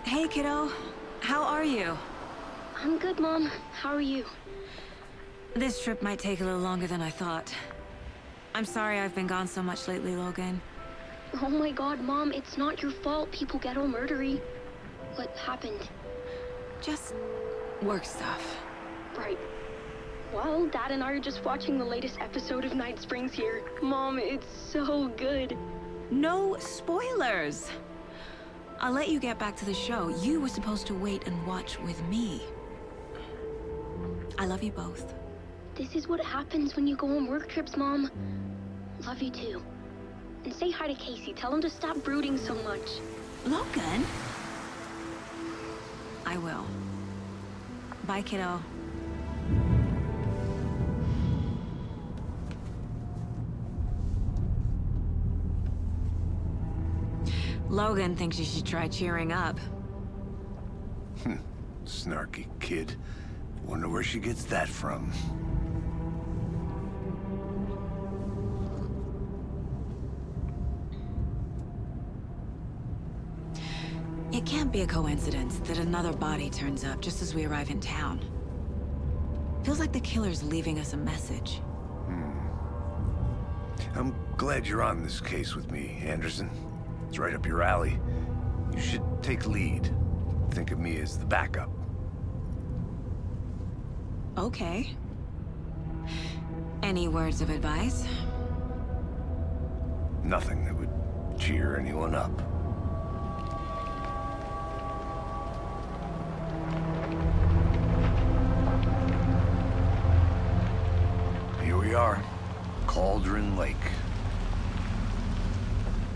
Hey, kiddo. How are you? I'm good, Mom. How are you? This trip might take a little longer than I thought. I'm sorry I've been gone so much lately, Logan. Oh my god, Mom, it's not your fault people get all murdery. What happened? Just work stuff. Right. Well, Dad and I are just watching the latest episode of Night Springs here. Mom, it's so good. No spoilers! I'll let you get back to the show. You were supposed to wait and watch with me. I love you both. This is what happens when you go on work trips, Mom. Love you too. And say hi to Casey. Tell him to stop brooding so much. Logan? I will. Bye, kiddo. Logan thinks you should try cheering up. Snarky kid. Wonder where she gets that from. It can't be a coincidence that another body turns up just as we arrive in town. Feels like the killer's leaving us a message. I'm glad you're on this case with me, Anderson. It's right up your alley. You should take lead. Think of me as the backup. Okay. Any words of advice? Nothing that would cheer anyone up. Here we are. Cauldron Lake.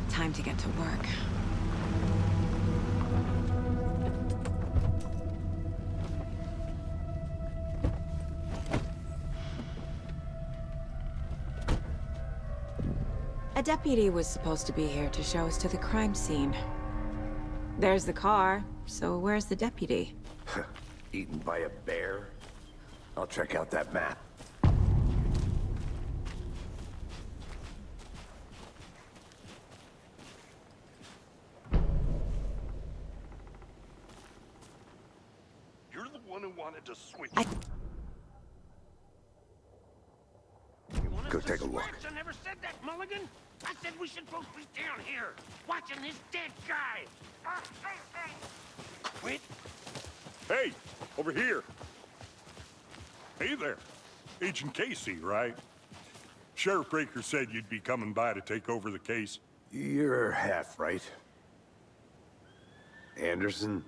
Time to get to work. A deputy was supposed to be here to show us to the crime scene. There's the car, so where's the deputy? Eaten by a bear? I'll check out that map. You're the one who wanted to switch. Go take a look. I never said that, Mulligan. I said we should both be down here, watching this dead guy. Quit. Hey, over here. Hey there. Agent Casey, right? Sheriff Breaker said you'd be coming by to take over the case. You're half right. Anderson?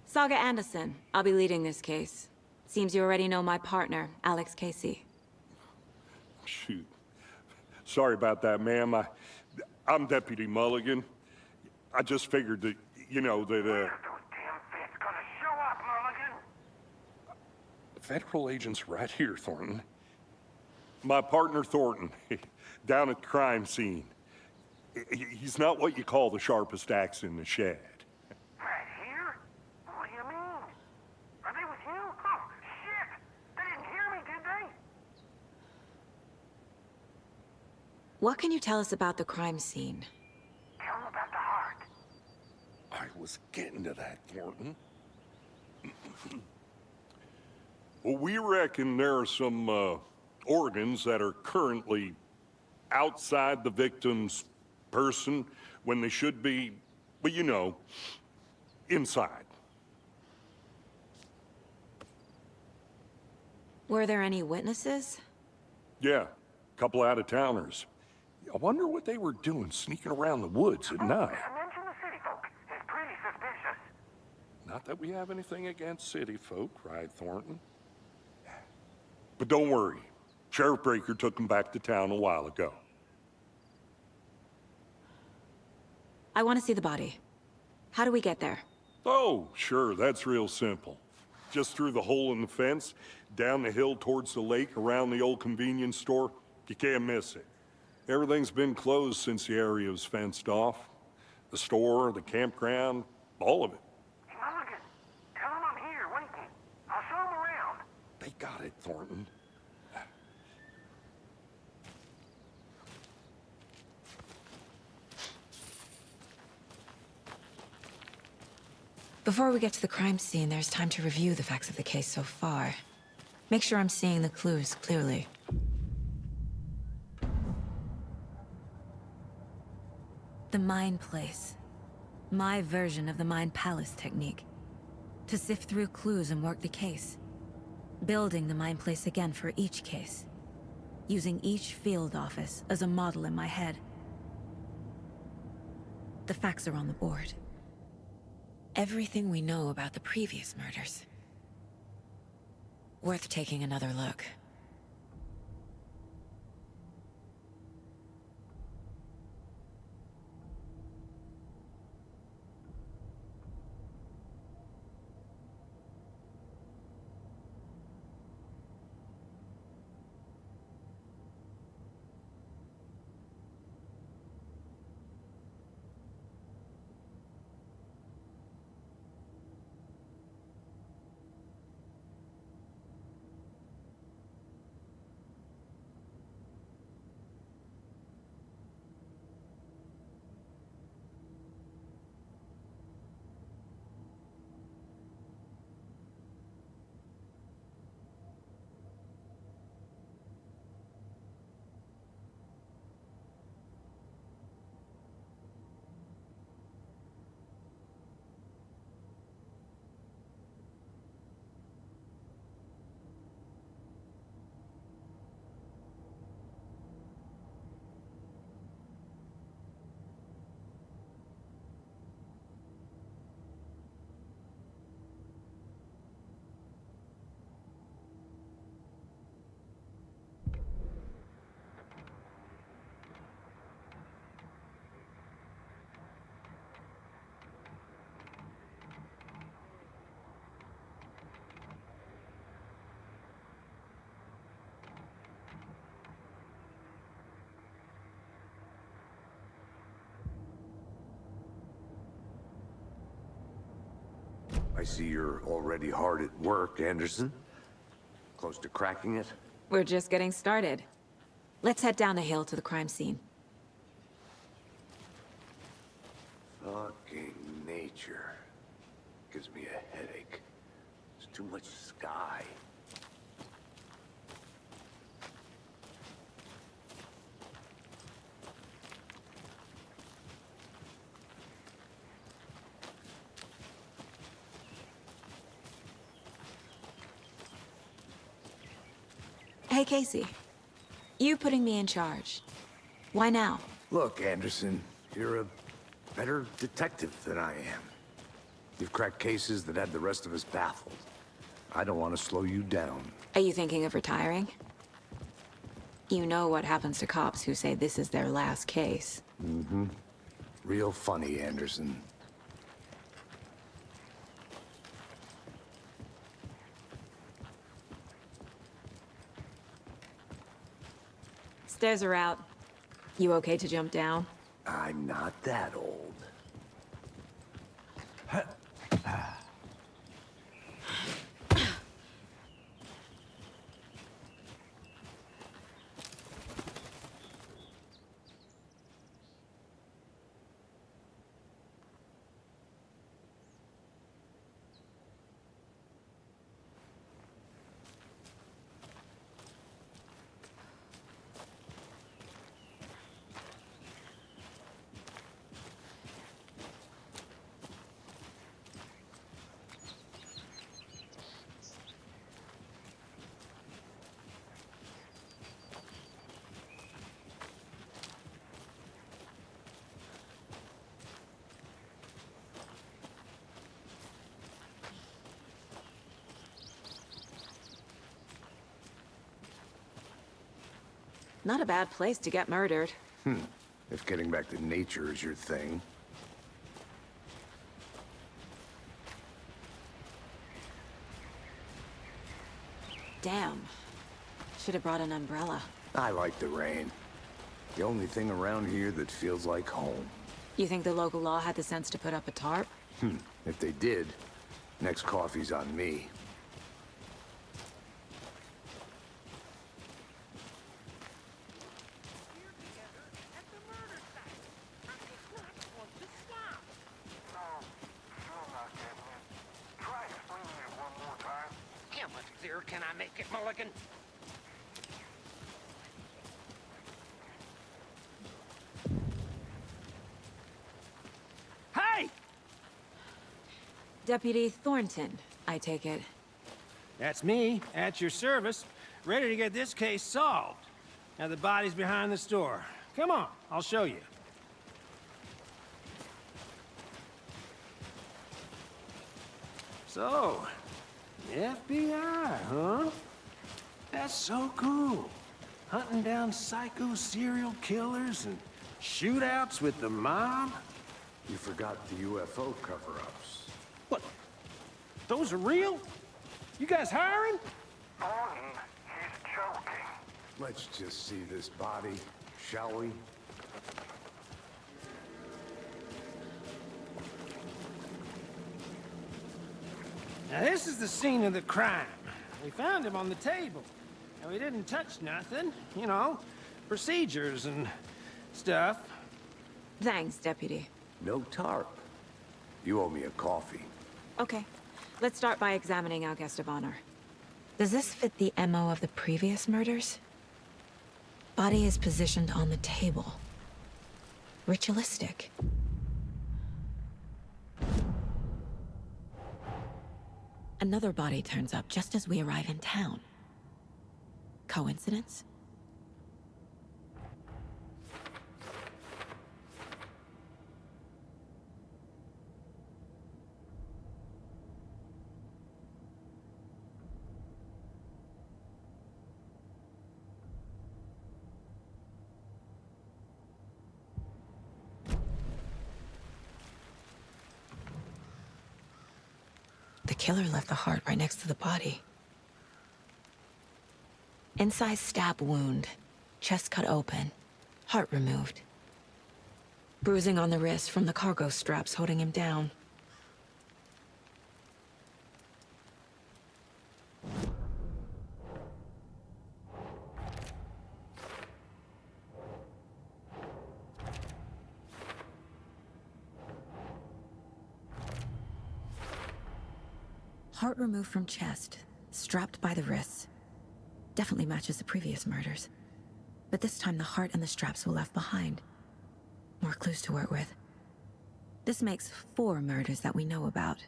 Saga Anderson. I'll be leading this case. Seems you already know my partner, Alex Casey. Shoot. Sorry about that, ma'am. I'm Deputy Mulligan. I just figured that, you know, that, Those damn feds gonna show up, Mulligan. Federal agent's right here, Thornton. My partner, Thornton, down at the crime scene. He's not what you call the sharpest axe in the shed. Right here? What do you mean? Are they with you? Oh, shit! They didn't hear me, did they? What can you tell us about the crime scene? Tell them about the heart. I was getting to that, Thornton. Well, we reckon there are some, organs that are currently outside the victim's person when they should be, well, you know, inside. Were there any witnesses? Yeah, a couple out-of-towners. I wonder what they were doing sneaking around the woods at night. Mention the city folk. It's pretty suspicious. Not that we have anything against city folk, cried Thornton. But don't worry. Sheriff Breaker took them back to town a while ago. I want to see the body. How do we get there? Oh, sure, that's real simple. Just through the hole in the fence, down the hill towards the lake, around the old convenience store. You can't miss it. Everything's been closed since the area was fenced off. The store, the campground, all of it. Mulligan, tell them I'm here waiting. I'll show them around. They got it, Thornton. Before we get to the crime scene, there's time to review the facts of the case so far. Make sure I'm seeing the clues clearly. The Mind Place. My version of the Mind Palace technique. To sift through clues and work the case. Building the Mind Place again for each case. Using each field office as a model in my head. The facts are on the board. Everything we know about the previous murders. Worth taking another look. I see you're already hard at work, Anderson. Close to cracking it? We're just getting started. Let's head down the hill to the crime scene. Fucking nature. Gives me a headache. There's too much sky. Hey, Casey. You putting me in charge. Why now? Look, Anderson, you're a better detective than I am. You've cracked cases that had the rest of us baffled. I don't want to slow you down. Are you thinking of retiring? You know what happens to cops who say this is their last case. Mm-hmm. Real funny, Anderson. Stairs are out. You okay to jump down? I'm not that old. Not a bad place to get murdered. If getting back to nature is your thing. Damn. Should have brought an umbrella. I like the rain. The only thing around here that feels like home. You think the local law had the sense to put up a tarp? If they did, next coffee's on me. Here together at the murder site. I'm just not going to stop. No, you'll not get him. Mulligan. Hey! Deputy Thornton, I take it. That's me, at your service, ready to get this case solved. Now the body's behind the store. Come on, I'll show you. So, FBI, huh? That's so cool. Hunting down psycho serial killers and shootouts with the mob? You forgot the UFO cover-ups. What? Those are real? You guys hiring? Thornton, he's joking. Let's just see this body, shall we? Now this is the scene of the crime. We found him on the table. And we didn't touch nothing, you know, procedures and stuff. Thanks, Deputy. No tarp. You owe me a coffee. Okay, let's start by examining our guest of honor. Does this fit the MO of the previous murders? Body is positioned on the table. Ritualistic. Another body turns up just as we arrive in town. Coincidence? The killer left the heart right next to the body. Inside stab wound, chest cut open, heart removed. Bruising on the wrist from the cargo straps holding him down. Heart removed from chest, strapped by the wrists. Definitely matches the previous murders. But this time the heart and the straps were left behind. More clues to work with. This makes 4 murders that we know about.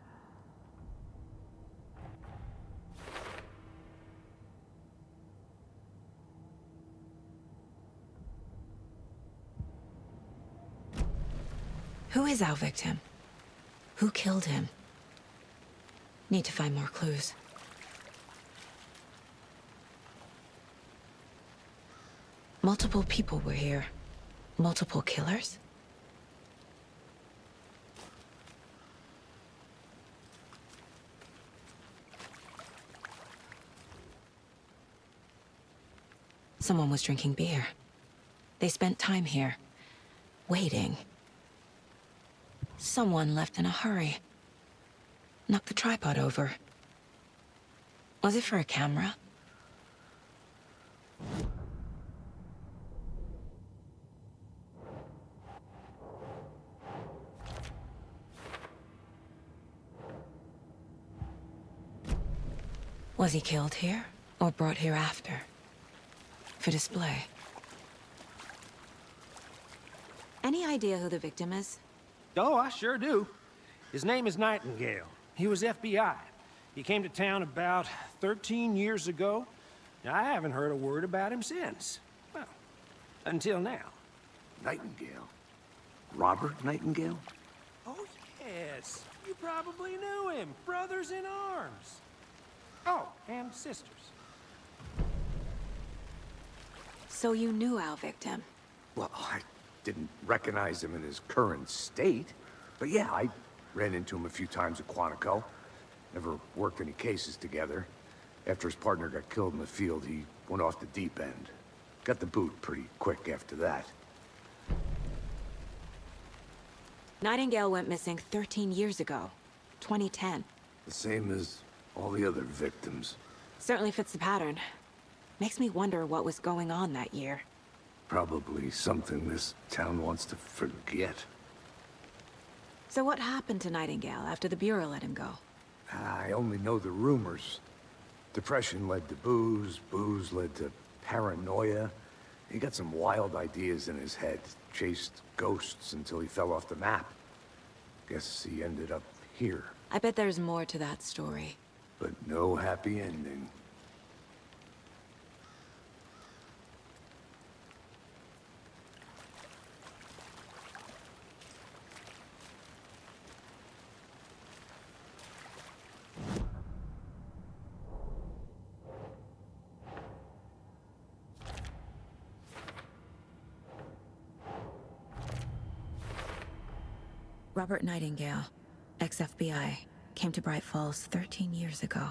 Who is our victim? Who killed him? Need to find more clues. Multiple people were here. Multiple killers? Someone was drinking beer. They spent time here, waiting. Someone left in a hurry. Knocked the tripod over. Was it for a camera? Was he killed here, or brought here after? For display? Any idea who the victim is? Oh, I sure do. His name is Nightingale. He was FBI. He came to town about 13 years ago. Now, I haven't heard a word about him since. Well, until now. Nightingale? Robert Nightingale? Oh, yes. You probably knew him. Brothers in arms. Oh, and sisters. So you knew our victim? Well, I didn't recognize him in his current state. But yeah, I ran into him a few times at Quantico. Never worked any cases together. After his partner got killed in the field, he went off the deep end. Got the boot pretty quick after that. Nightingale went missing 13 years ago. 2010. The same as all the other victims. Certainly fits the pattern. Makes me wonder what was going on that year. Probably something this town wants to forget. So what happened to Nightingale after the Bureau let him go? I only know the rumors. Depression led to booze, booze led to paranoia. He got some wild ideas in his head, chased ghosts until he fell off the map. Guess he ended up here, I bet there's more to that story. but no happy ending. Robert Nightingale, ex-FBI, came to Bright Falls 13 years ago.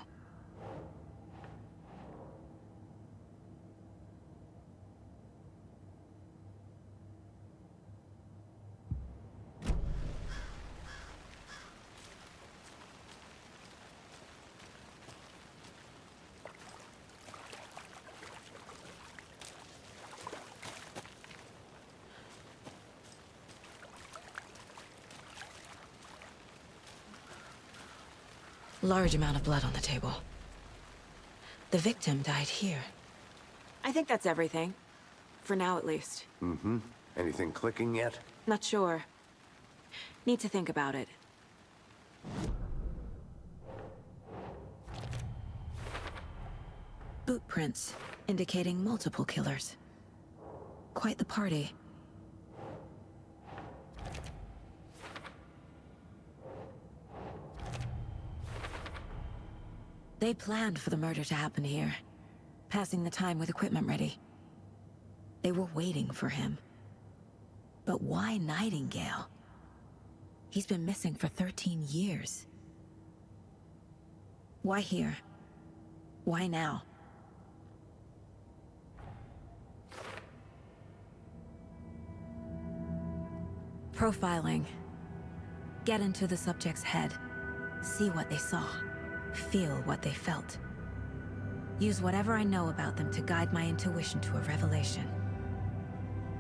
Large amount of blood on the table. The victim died here. I think that's everything. For now, at least. Mm-hmm. Anything clicking yet? Not sure. Need to think about it. Boot prints, indicating multiple killers. Quite the party. They planned for the murder to happen here, passing the time with equipment ready. They were waiting for him. But why Nightingale? He's been missing for 13 years. Why here? Why now? Profiling. Get into the subject's head. See what they saw. Feel what they felt. Use whatever I know about them to guide my intuition to a revelation.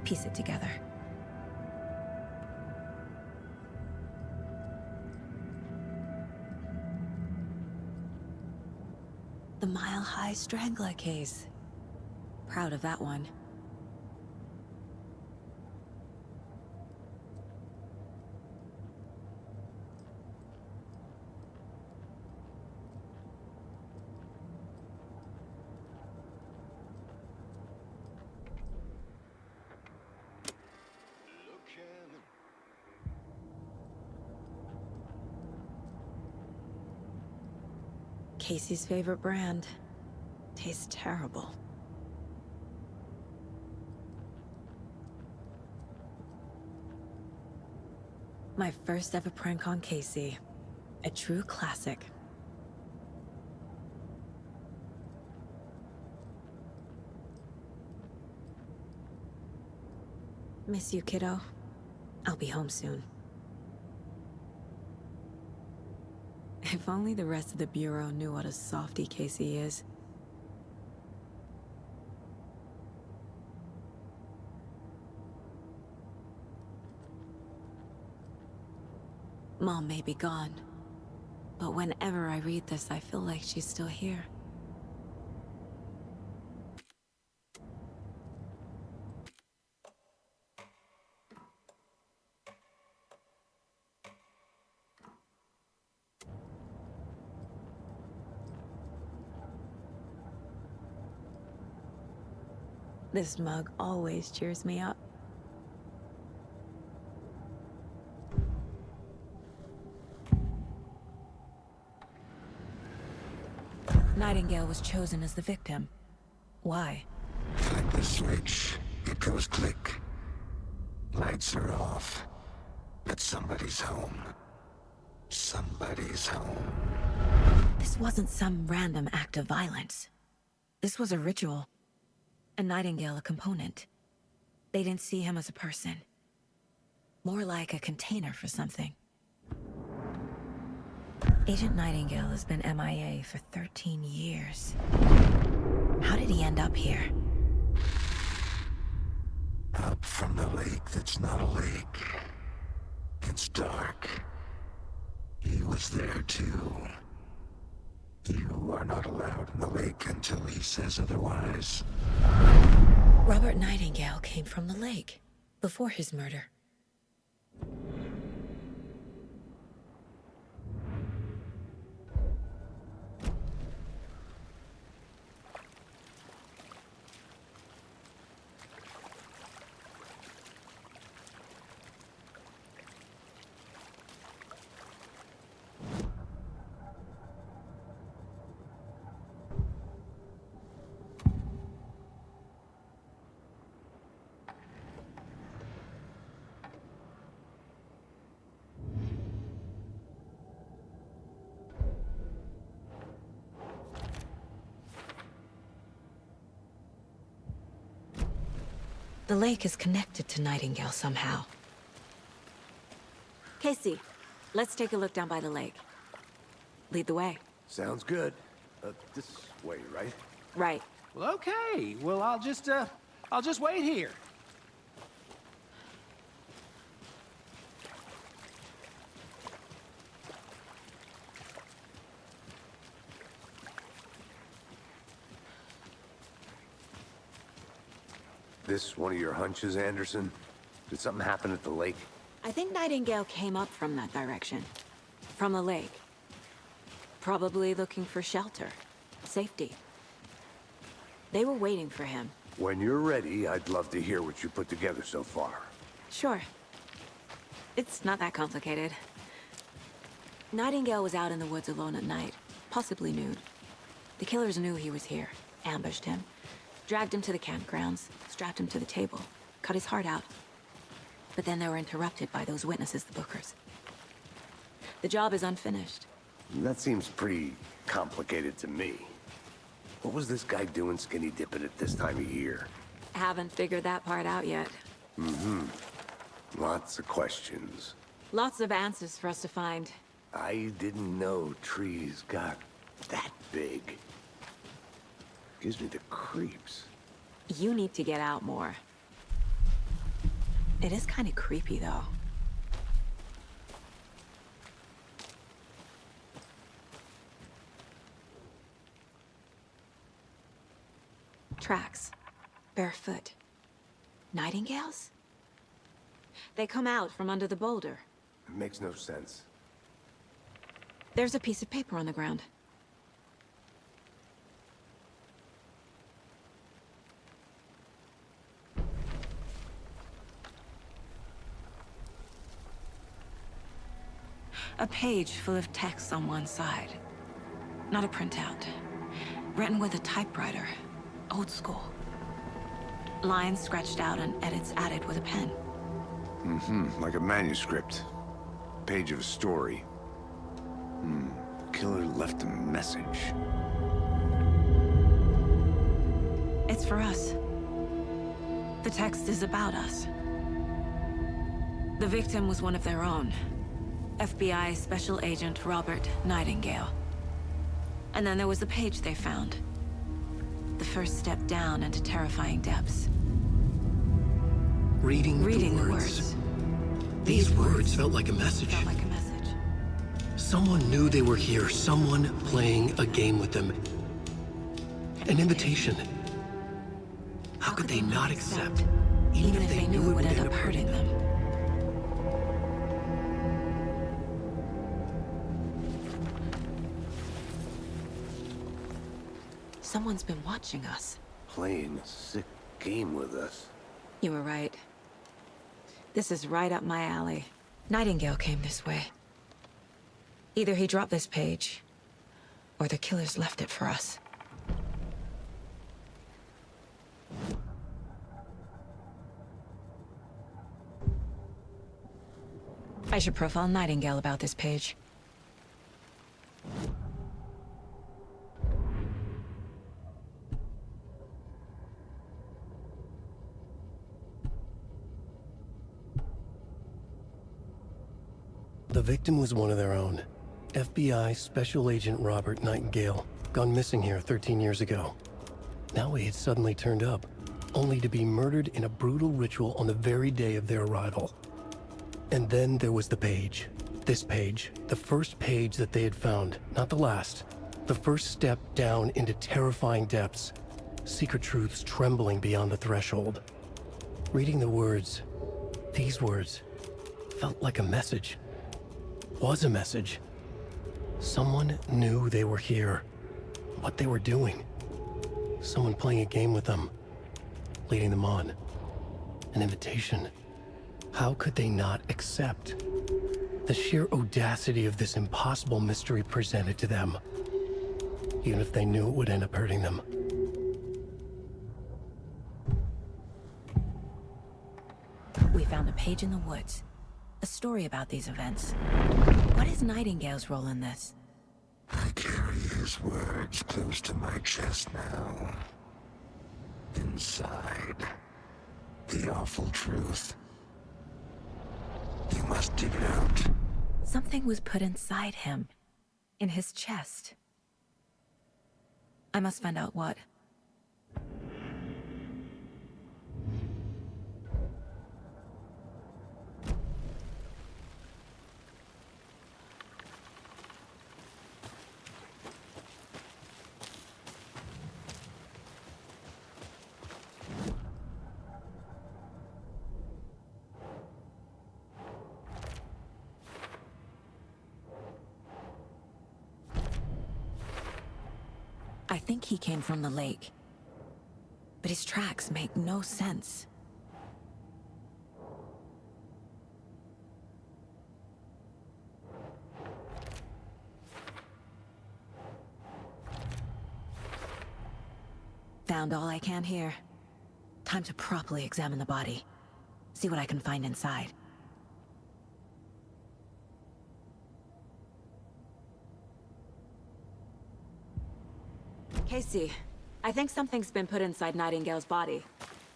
Piece it together. The Mile High Strangler case. Proud of that one. Casey's favorite brand. Tastes terrible. My first ever prank on Casey. A true classic. Miss you, kiddo. I'll be home soon. If only the rest of the Bureau knew what a softy Casey is. Mom may be gone, but whenever I read this, I feel like she's still here. This mug always cheers me up. Nightingale was chosen as the victim. Why? Flip the switch, it goes click. Lights are off. But somebody's home. Somebody's home. This wasn't some random act of violence. This was a ritual. And Nightingale a component. They didn't see him as a person. More like a container for something. Agent Nightingale has been MIA for 13 years. How did he end up here? Up from the lake that's not a lake. It's dark. He was there too. You are not allowed in the lake until he says otherwise. Robert Nightingale came from the lake before his murder. The lake is connected to Nightingale somehow. Casey, let's take a look down by the lake. Lead the way. Sounds good. This way, right? Right. Well, okay. Well, I'll just wait here. This one of your hunches, Anderson? Did something happen at the lake? I think Nightingale came up from that direction. From the lake. Probably looking for shelter. Safety. They were waiting for him. When you're ready, I'd love to hear what you put together so far. Sure. It's not that complicated. Nightingale was out in the woods alone at night, possibly nude. The killers knew he was here, ambushed him, dragged him to the campgrounds, strapped him to the table, cut his heart out. But then they were interrupted by those witnesses, the Bookers. The job is unfinished. That seems pretty complicated to me. What was this guy doing skinny dipping at this time of year? Haven't figured that part out yet. Lots of questions. Lots of answers for us to find. I didn't know trees got that big. Gives me the creeps. You need to get out more. It is kind of creepy, though. Tracks. Barefoot. Nightingales? They come out from under the boulder. It makes no sense. There's a piece of paper on the ground. A page full of text on one side. Not a printout. Written with a typewriter. Old school. Lines scratched out and edits added with a pen. Like a manuscript. Page of a story. Killer left a message. It's for us. The text is about us. The victim was one of their own. FBI Special Agent Robert Nightingale. And then there was the page they found. The first step down into terrifying depths. Reading the words. These words felt like a message. Felt like a message. Someone knew they were here, someone playing a game with them. An invitation. How could they not accept, even if they knew it would end up hurting them? Someone's been watching us. Playing a sick game with us. You were right. This is right up my alley. Nightingale came this way. Either he dropped this page, or the killers left it for us. I should profile Nightingale about this page. The victim was one of their own. FBI Special Agent Robert Nightingale, gone missing here 13 years ago. Now he had suddenly turned up, only to be murdered in a brutal ritual on the very day of their arrival. And then there was the page. This page, the first page that they had found, not the last. The first step down into terrifying depths, secret truths trembling beyond the threshold. Reading the words, these words, felt like a message. Was a message. Someone knew they were here, what they were doing. Someone playing a game with them, leading them on. An invitation. How could they not accept? The sheer audacity of this impossible mystery presented to them, even if they knew it would end up hurting them. We found a page in the woods. A story about these events. What is Nightingale's role in this? I carry his words close to my chest now. Inside, the awful truth. You must dig it out. Something was put inside him. In his chest. I must find out what. I think he came from the lake. But his tracks make no sense. Found all I can here. Time to properly examine the body. See what I can find inside. Casey, I think something's been put inside Nightingale's body.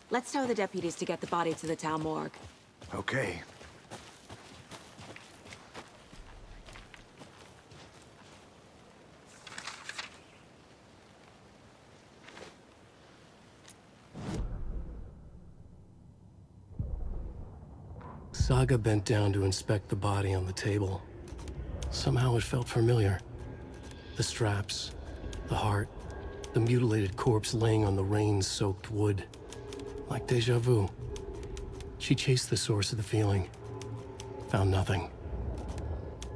Let's tell the deputies to get the body to the town morgue. Okay. Saga bent down to inspect the body on the table. Somehow it felt familiar. The straps, the heart, the mutilated corpse laying on the rain-soaked wood. Like deja vu. She chased the source of the feeling. Found nothing.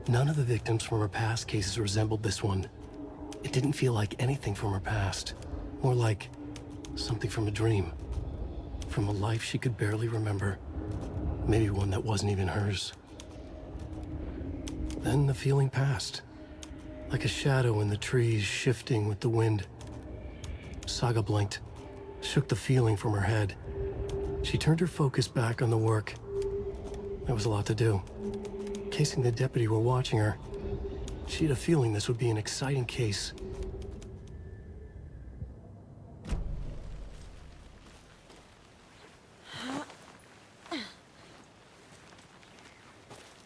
None of the victims from her past cases resembled this one. It didn't feel like anything from her past. More like something from a dream. From a life she could barely remember. Maybe one that wasn't even hers. Then the feeling passed. Like a shadow in the trees shifting with the wind. Saga blinked, shook the feeling from her head. She turned her focus back on the work. There was a lot to do. Casey and the deputy were watching her. She had a feeling this would be an exciting case.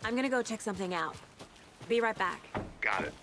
I'm gonna go check something out. Be right back. Got it.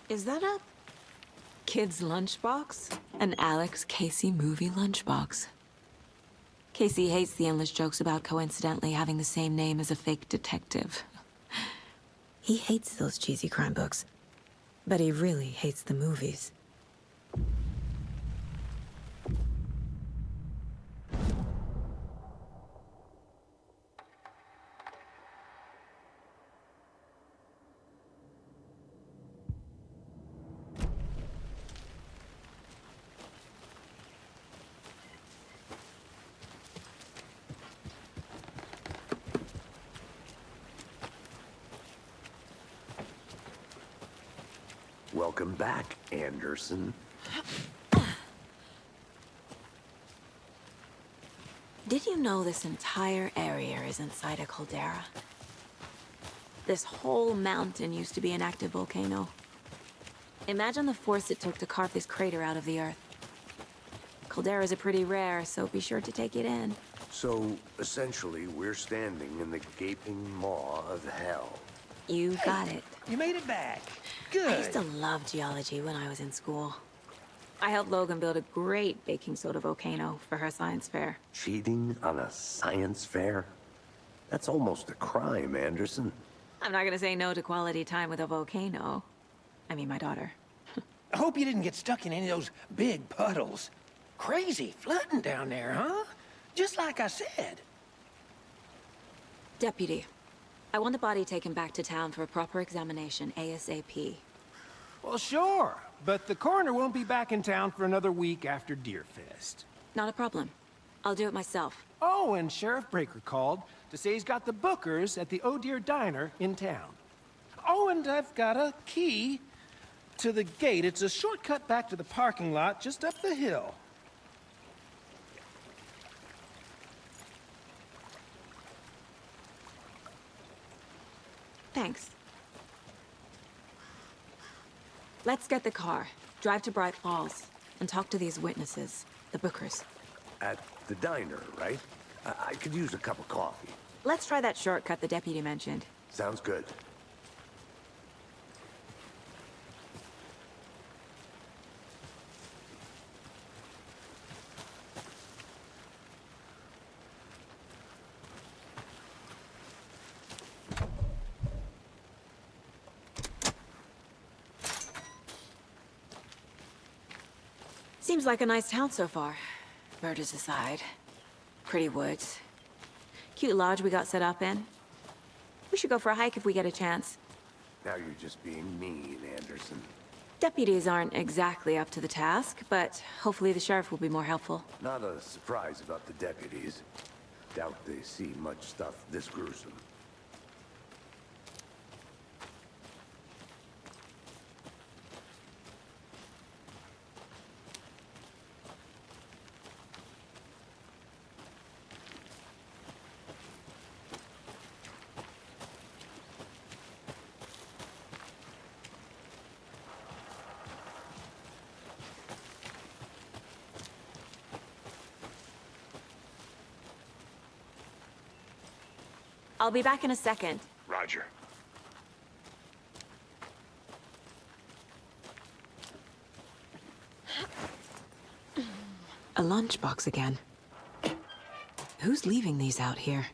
Is that a kid's lunchbox? An Alex Casey movie lunchbox. Casey hates the endless jokes about coincidentally having the same name as a fake detective. He hates those cheesy crime books, but he really hates the movies. Welcome back, Anderson. Did you know this entire area is inside a caldera? This whole mountain used to be an active volcano. Imagine the force it took to carve this crater out of the earth. Calderas are pretty rare, so be sure to take it in. So, essentially, we're standing in the gaping maw of hell. You got it. You made it back. I Good. used to love geology when I was in school. I helped Logan build a great baking soda volcano for her science fair. Cheating on a science fair? That's almost a crime, Anderson. I'm not gonna say no to quality time with a volcano. I mean, my daughter. I hope you didn't get stuck in any of those big puddles. Crazy flooding down there, huh? Just like I said. Deputy, I want the body taken back to town for a proper examination, ASAP. Well, sure. But the coroner won't be back in town for another week after Deerfest. Not a problem. I'll do it myself. Oh, and Sheriff Breaker called to say he's got the Bookers at the Oh Dear Diner in town. Oh, and I've got a key to the gate. It's a shortcut back to the parking lot just up the hill. Thanks. Let's get the car, drive to Bright Falls, and talk to these witnesses, the Bookers. At the diner, right? I could use a cup of coffee. Let's try that shortcut the deputy mentioned. Sounds good. Seems like a nice town so far. Murders aside. Pretty woods. Cute lodge we got set up in. We should go for a hike if we get a chance. Now you're just being mean, Anderson. Deputies aren't exactly up to the task, but hopefully the sheriff will be more helpful. Not a surprise about the deputies. Doubt they see much stuff this gruesome. I'll be back in a second. Roger. A lunchbox again. Who's leaving these out here?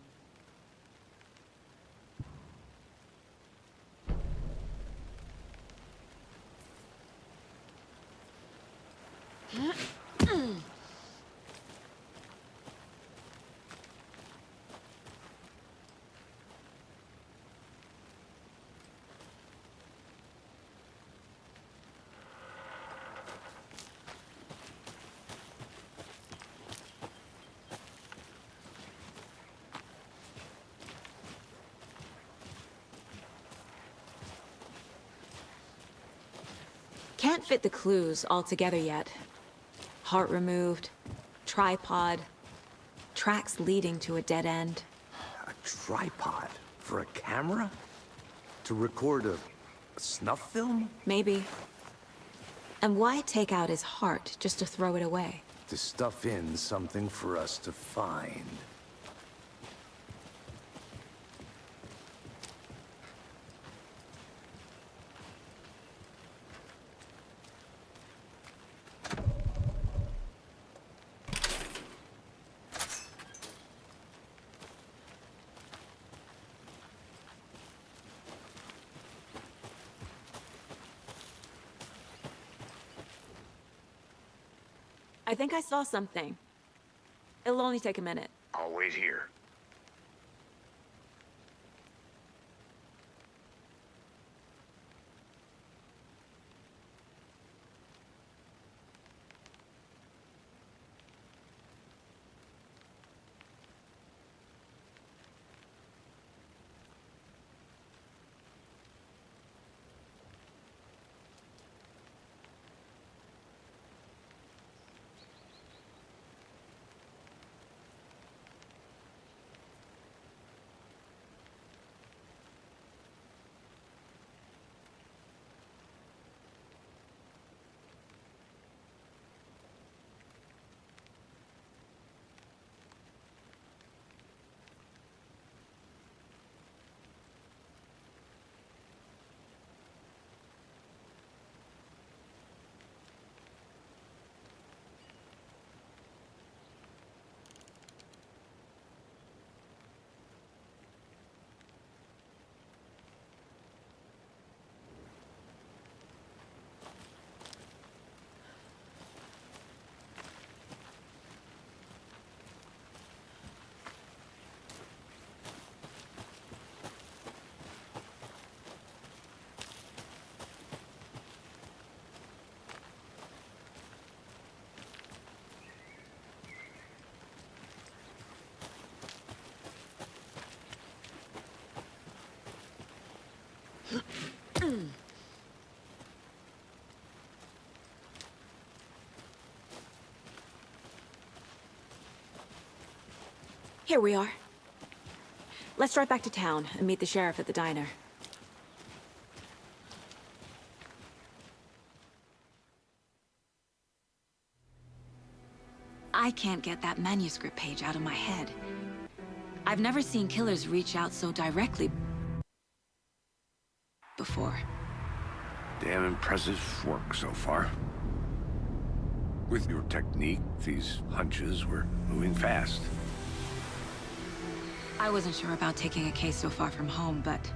Can't fit the clues all together yet. Heart removed, tripod, tracks leading to a dead end. A tripod? For a camera? To record a snuff film? Maybe. And why take out his heart just to throw it away? To stuff in something for us to find. I think I saw something. It'll only take a minute. I'll wait here. Here we are. Let's drive back to town and meet the sheriff at the diner. I can't get that manuscript page out of my head. I've never seen killers reach out so directly before. Damn impressive work so far. With your technique, these hunches were moving fast. I wasn't sure about taking a case so far from home, but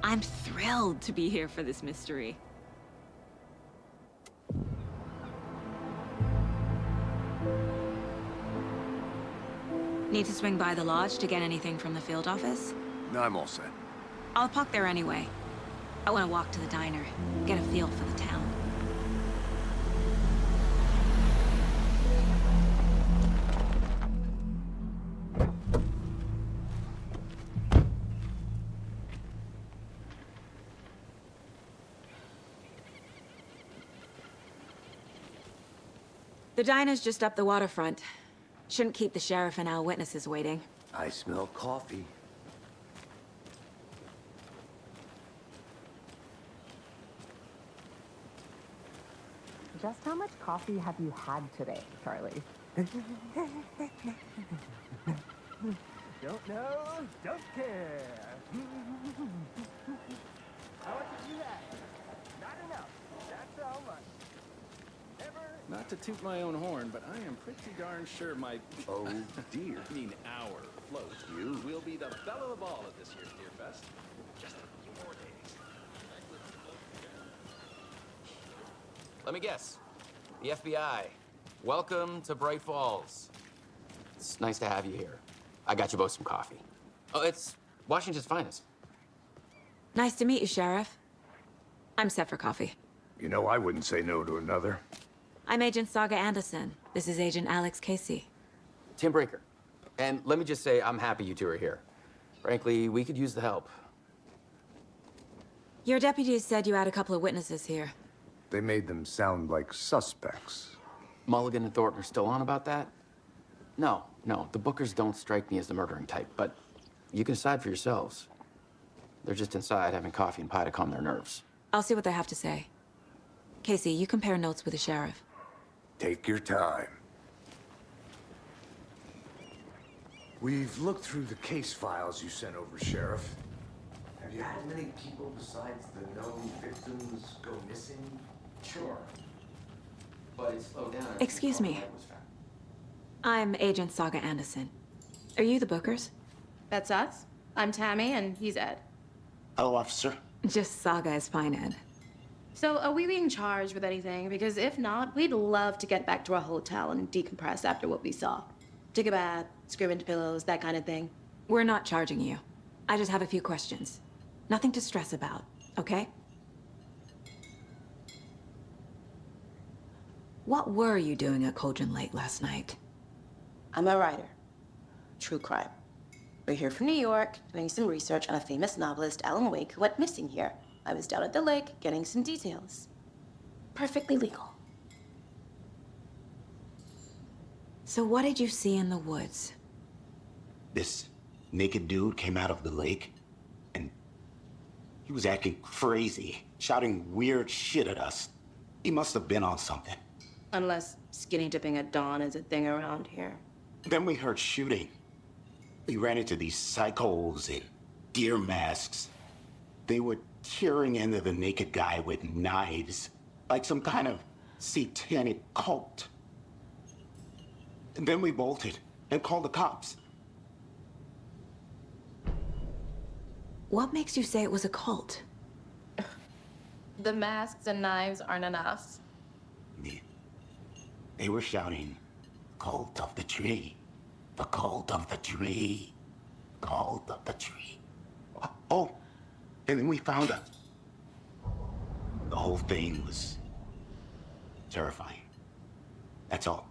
I'm thrilled to be here for this mystery. Need to swing by the lodge to get anything from the field office? No, I'm all set. I'll park there anyway. I want to walk to the diner, get a feel for the town. The diner's just up the waterfront. Shouldn't keep the sheriff and our witnesses waiting. I smell coffee. Just how much coffee have you had today, Charlie? Don't know, don't care. How much did you have? Not enough. That's how much. Not to toot my own horn, but I am pretty darn sure my... Oh, dear. I mean, our float will be the belle of the ball at this year's Deer Fest. Just a few more days. Let me guess. The FBI. Welcome to Bright Falls. It's nice to have you here. I got you both some coffee. Oh, it's Washington's finest. Nice to meet you, Sheriff. I'm set for coffee. You know, I wouldn't say no to another. I'm Agent Saga Anderson. This is Agent Alex Casey. Tim Breaker. And let me just say, I'm happy you two are here. Frankly, we could use the help. Your deputies said you had a couple of witnesses here. They made them sound like suspects. Mulligan and Thornton are still on about that? No, the Bookers don't strike me as the murdering type, but you can decide for yourselves. They're just inside having coffee and pie to calm their nerves. I'll see what they have to say. Casey, you compare notes with the sheriff. Take your time. We've looked through the case files you sent over, Sheriff. Have you had many people besides the known victims go missing? Sure. But it slowed down. Excuse me. I'm Agent Saga Anderson. Are you the Bookers? That's us. I'm Tammy, and he's Ed. Hello, officer. Just Saga is fine, Ed. So, are we being charged with anything? Because if not, we'd love to get back to our hotel and decompress after what we saw. Take a bath, scream into pillows, that kind of thing. We're not charging you. I just have a few questions. Nothing to stress about, okay? What were you doing at Cauldron Lake last night? I'm a writer. True crime. We're here from New York, doing some research on a famous novelist, Alan Wake, who went missing here. I was down at the lake, getting some details. Perfectly legal. So what did you see in the woods? This naked dude came out of the lake, and he was acting crazy, shouting weird shit at us. He must have been on something. Unless skinny dipping at dawn is a thing around here. Then we heard shooting. We ran into these psychos in deer masks. They were tearing into the naked guy with knives, like some kind of satanic cult. And then we bolted and called the cops. What makes you say it was a cult? The masks and knives aren't enough. They were shouting, "Cult of the tree, the cult of the tree, cult of the tree." Oh, and then we found out. The whole thing was terrifying. That's all.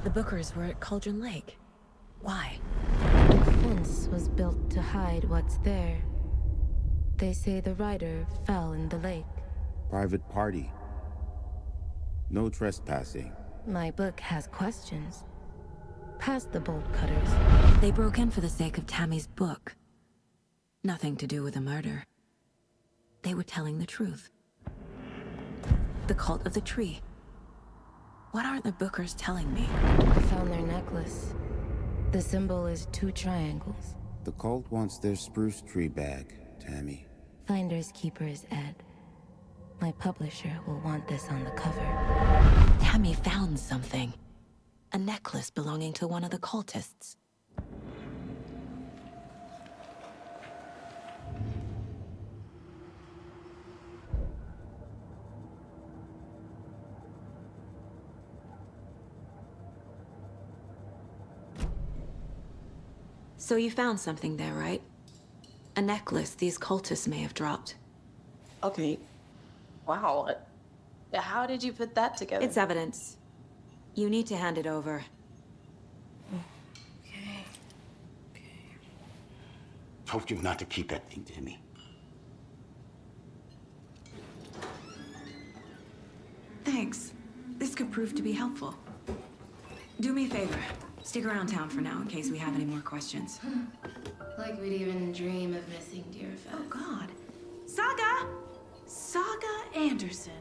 The Bookers were at Cauldron Lake. Why? The fence was built to hide what's there. They say the rider fell in the lake. Private party. No trespassing. My book has questions. Past the bolt cutters. They broke in for the sake of Tammy's book. Nothing to do with a murder. They were telling the truth. The cult of the tree. What aren't the Bookers telling me? I found their necklace. The symbol is 2 triangles. The cult wants their spruce tree back, Tammy. Finders keepers, Ed. My publisher will want this on the cover. Tammy found something. A necklace belonging to one of the cultists. So you found something there, right? A necklace these cultists may have dropped. Okay. Wow. How did you put that together? It's evidence. You need to hand it over. Told you not to keep that thing, Timmy. Thanks. This could prove to be helpful. Do me a favor. Stick around town for now in case we have any more questions. Like we'd even dream of missing Deerfest. Oh, God. Saga! Saga Anderson.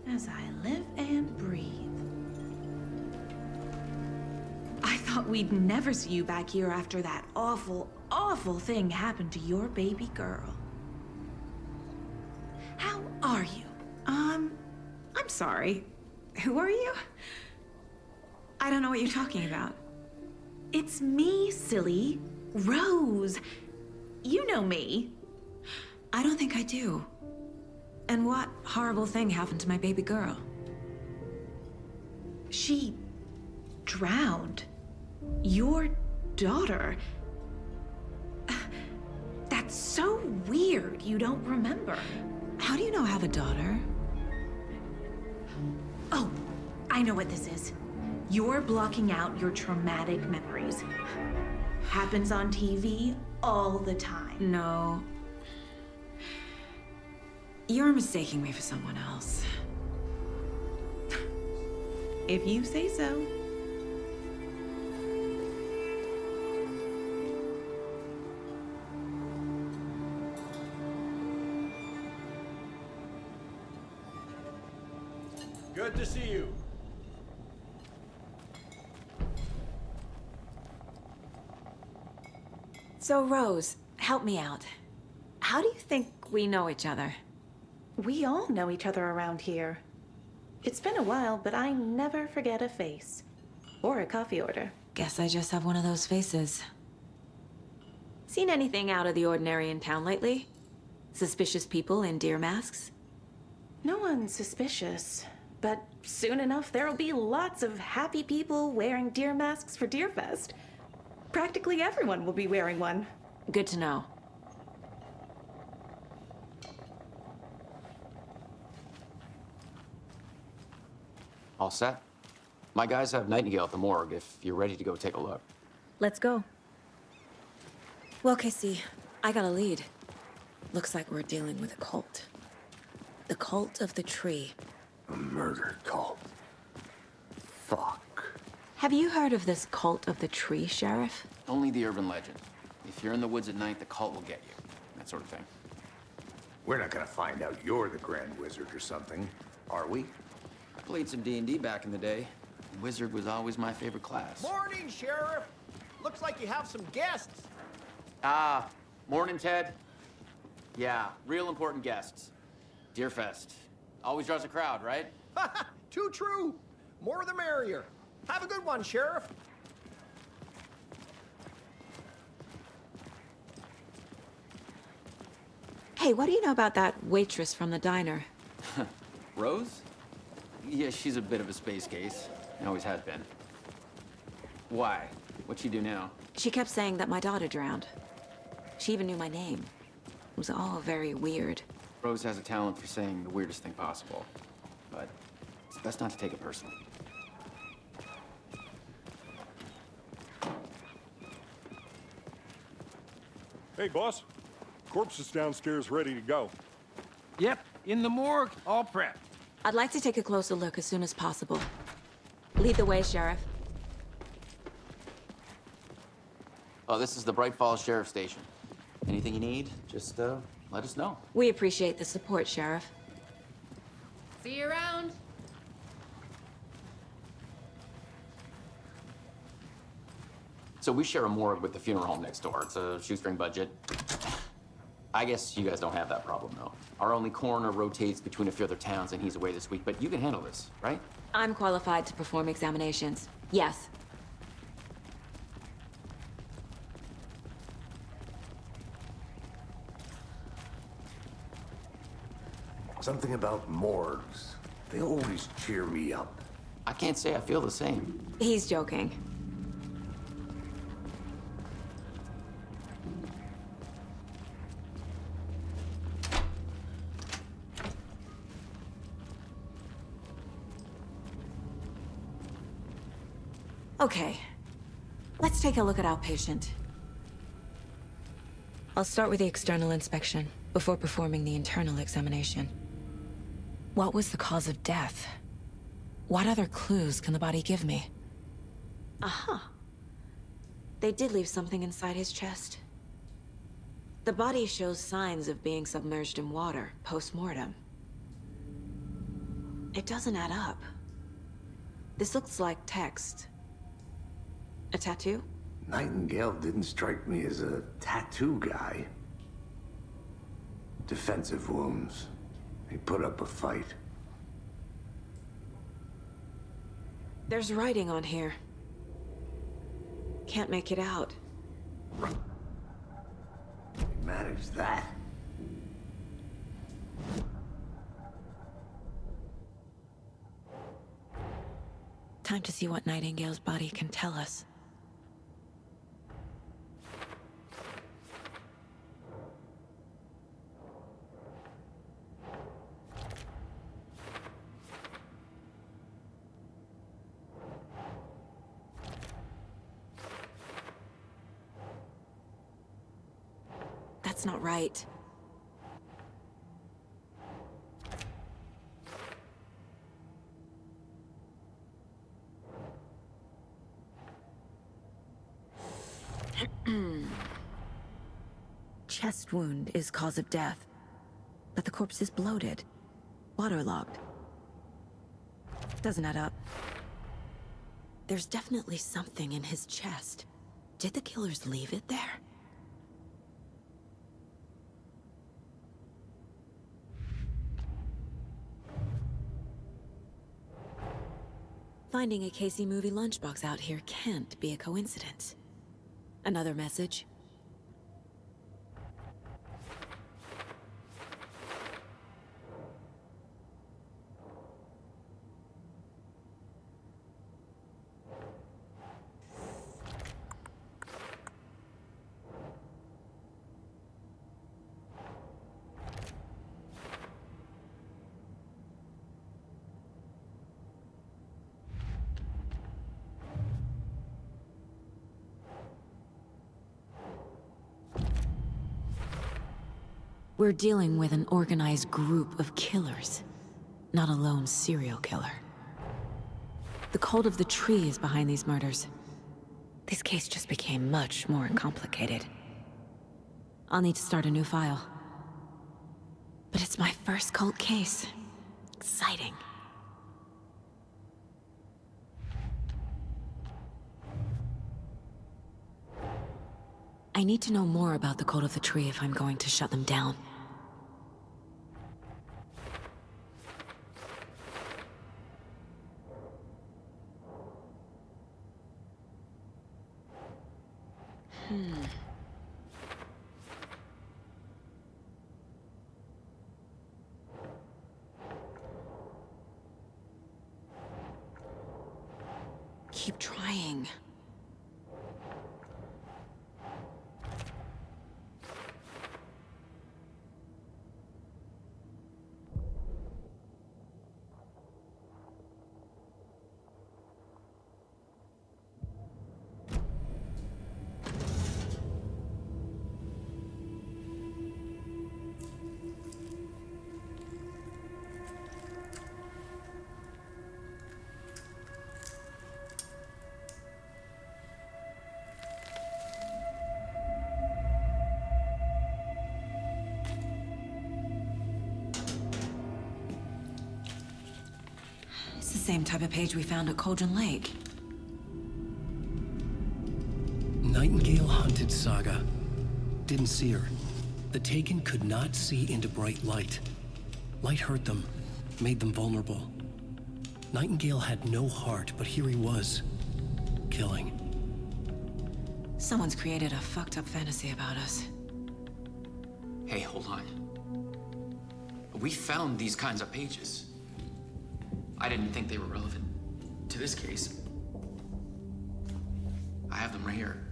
As I live and breathe. I thought we'd never see you back here after that awful, awful thing happened to your baby girl. How are you? I'm sorry. Who are you? I don't know what you're talking about. It's me, silly. Rose. You know me. I don't think I do. And what horrible thing happened to my baby girl? She drowned. Your daughter. That's so weird you don't remember. How do you know I have a daughter? Oh, I know what this is. You're blocking out your traumatic memories. Happens on TV all the time. No. You're mistaking me for someone else. If you say so. Good to see you. So, Rose, help me out. How do you think we know each other? We all know each other around here. It's been a while, but I never forget a face. Or a coffee order. Guess I just have one of those faces. Seen anything out of the ordinary in town lately? Suspicious people in deer masks? No one's suspicious. But soon enough, there'll be lots of happy people wearing deer masks for Deerfest. Practically everyone will be wearing one. Good to know. All set? My guys have Nightingale at the morgue if you're ready to go take a look. Let's go. Well, Casey, I got a lead. Looks like we're dealing with a cult. The cult of the tree. A murder cult. Fuck. Have you heard of this cult of the tree, Sheriff? Only the urban legend. If you're in the woods at night, the cult will get you. That sort of thing. We're not gonna find out you're the Grand Wizard or something, are we? I played some D&D back in the day. Wizard was always my favorite class. Morning, Sheriff. Looks like you have some guests. Ah, morning, Ted. Yeah, real important guests. Deerfest. Always draws a crowd, right? Too true. More the merrier. Have a good one, Sheriff. Hey, what do you know about that waitress from the diner? Rose? Yeah, she's a bit of a space case. Always has been. Why? What'd she do now? She kept saying that my daughter drowned. She even knew my name. It was all very weird. Rose has a talent for saying the weirdest thing possible. But it's best not to take it personally. Hey, boss. Corpse is downstairs ready to go. Yep, in the morgue, all prepped. I'd like to take a closer look as soon as possible. Lead the way, Sheriff. Oh, this is the Bright Falls Sheriff Station. Anything you need, just let us know. We appreciate the support, Sheriff. See you around. So we share a morgue with the funeral home next door. It's a shoestring budget. I guess you guys don't have that problem, though. Our only coroner rotates between a few other towns, and he's away this week, but you can handle this, right? I'm qualified to perform examinations. Yes. Something about morgues. They always cheer me up. I can't say I feel the same. He's joking. Okay, let's take a look at our patient. I'll start with the external inspection before performing the internal examination. What was the cause of death? What other clues can the body give me? Aha. They did leave something inside his chest. The body shows signs of being submerged in water post-mortem. It doesn't add up. This looks like text. A tattoo? Nightingale didn't strike me as a tattoo guy. Defensive wounds. He put up a fight. There's writing on here. Can't make it out. He managed that. Time to see what Nightingale's body can tell us. That's not right. Chest wound is cause of death, but the corpse is bloated, waterlogged. Doesn't add up. There's definitely something in his chest. Did the killers leave it there? Finding a Casey movie lunchbox out here can't be a coincidence. Another message? We're dealing with an organized group of killers, not a lone serial killer. The cult of the tree is behind these murders. This case just became much more complicated. I'll need to start a new file. But it's my first cult case. Exciting. I need to know more about the cult of the tree if I'm going to shut them down. Keep trying. It's the same type of page we found at Cauldron Lake. Nightingale hunted Saga. Didn't see her. The Taken could not see into bright light. Light hurt them, made them vulnerable. Nightingale had no heart, but here he was, killing. Someone's created a fucked up fantasy about us. Hey, hold on. We found these kinds of pages. I didn't think they were relevant to this case. I have them right here.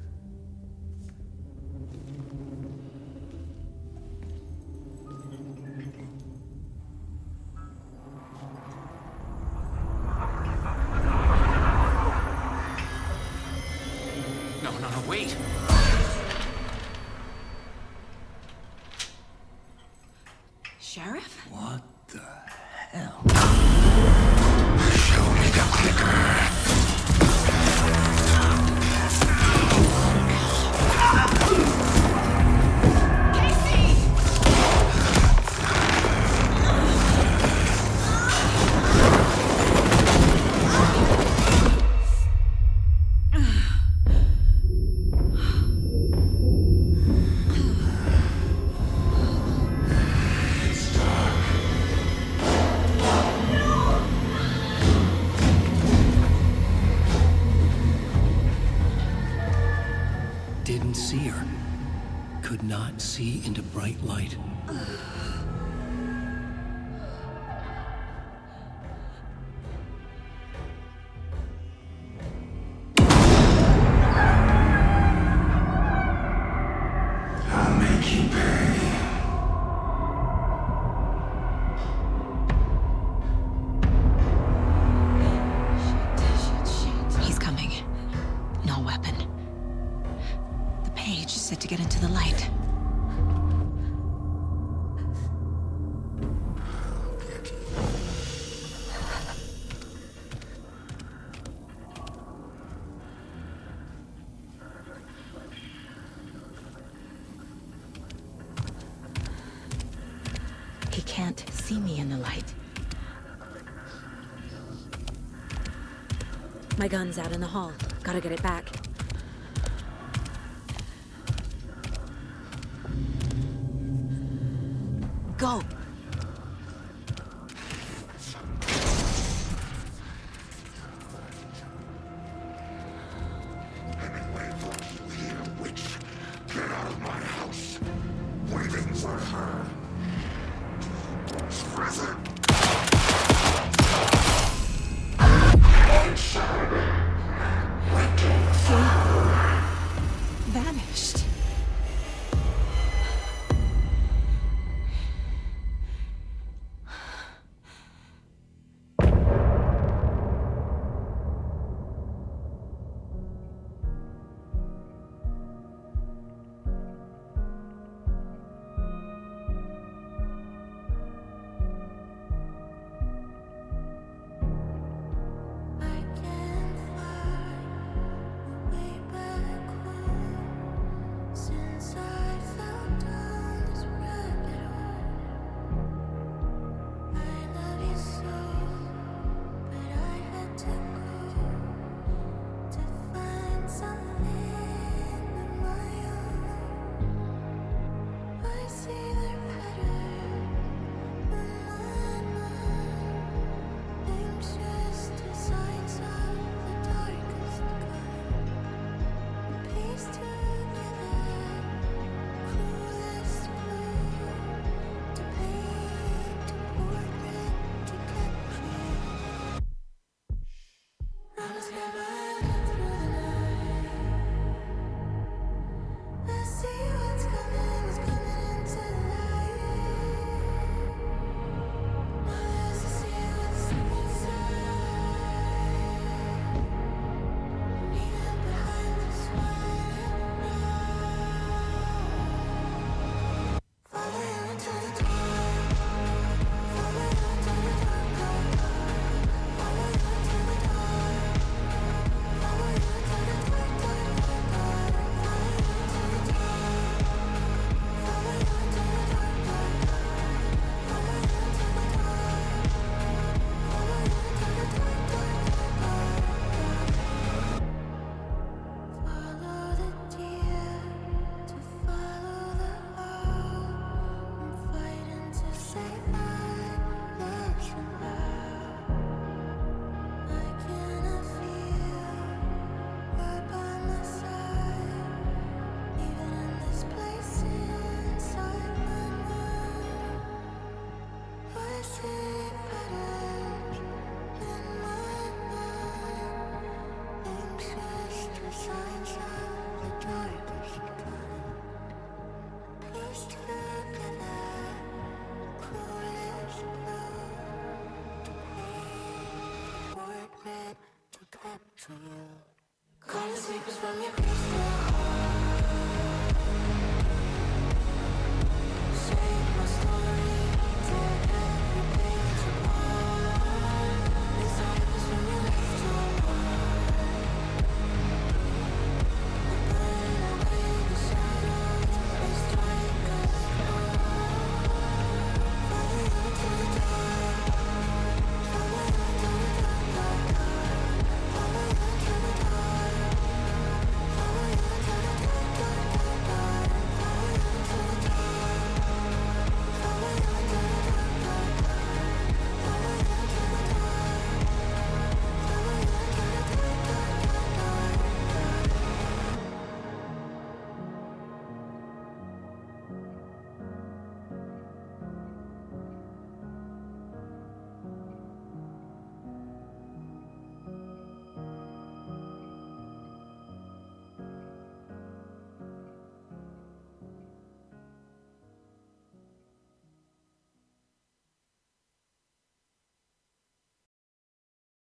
No, wait! Sheriff? What the hell? Show me the clicker. Didn't see her. Could not see into bright light. I'll make you pay. He's coming. No weapon. The page is set to get into the light. He can't see me in the light. My gun's out in the hall. Gotta get it back. Go! things I had. Present. Vanished. Since I fell down this rabbit hole, I love you so, but I had to go to find something of my own. I see their pattern in my mind, anxious designs of the darkest kind, pieced together. Clueless blue to paint a portrait to capture. I was never through the night. I see what's coming into the light. My eyes to see what's inside. Leaving behind this one. Follow you into the dark. Follow you into the dark, dark, dark. Follow you into the dark. Follow you into the dark, dark, dark, dark. Follow you into the dark. Follow you into the dark, dark, dark. Follow you into the dark. Follow you into the dark, dark, dark, dark. Follow the deer to follow the owl. I'm fighting to save my legs alive. I cannot feel right by my side, even in this place inside my mind. I see patterns in my mind, anxious designs of the darkest kind, pieced together, clueless blue to paint a portrait to capture you. Call the sleepers from your